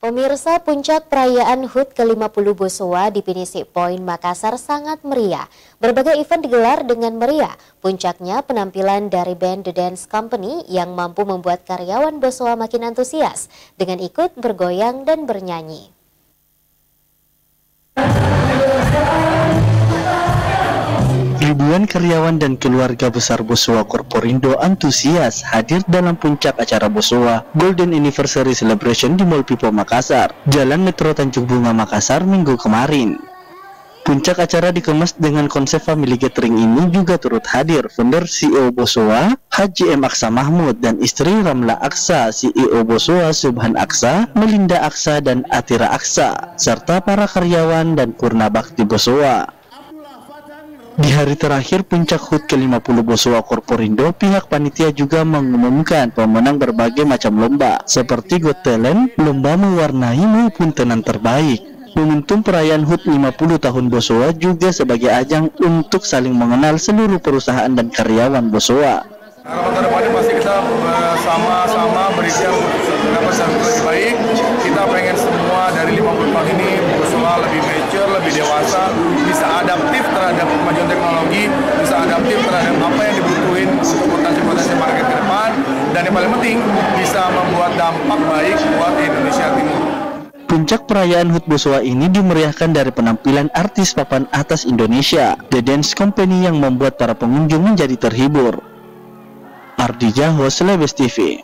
Pemirsa, puncak perayaan HUT ke-50 Bosowa di Pinisi Point, Makassar sangat meriah. Berbagai event digelar dengan meriah. Puncaknya penampilan dari band The Dance Company yang mampu membuat karyawan Bosowa makin antusias dengan ikut bergoyang dan bernyanyi. Ribuan karyawan dan keluarga besar Bosowa Corporindo antusias hadir dalam puncak acara Bosowa Golden Anniversary Celebration di Mall Pipo Makassar, Jalan Metro Tanjung Bunga Makassar Minggu kemarin. Puncak acara dikemas dengan konsep family gathering ini juga turut hadir founder CEO Bosowa, Haji M. Aksa Mahmud, dan istri Ramla Aksa, CEO Bosowa Subhan Aksa, Melinda Aksa, dan Atira Aksa, serta para karyawan dan purna bakti Bosowa. Di hari terakhir puncak HUT ke-50 Bosowa Corporindo, pihak panitia juga mengumumkan pemenang berbagai macam lomba, seperti Got Talent, lomba mewarnai maupun tenan terbaik. Momentum perayaan HUT 50 tahun Bosowa juga sebagai ajang untuk saling mengenal seluruh perusahaan dan karyawan Bosowa. Harapan kedepannya pasti kita sama-sama berikan pendapat yang lebih baik. Kita pengen semua dari 50 tahun ini Bosowa lebih mature, lebih dewasa, bisa adaptif terhadap kemajuan teknologi, bisa adaptif terhadap apa yang dibutuhin untuk potensi-potensi market ke depan, dan yang paling penting bisa membuat dampak baik buat Indonesia Timur. Puncak perayaan HUT Bosowa ini dimeriahkan dari penampilan artis papan atas Indonesia, The Dance Company, yang membuat para pengunjung menjadi terhibur. Ardi Jaho, Celebes TV.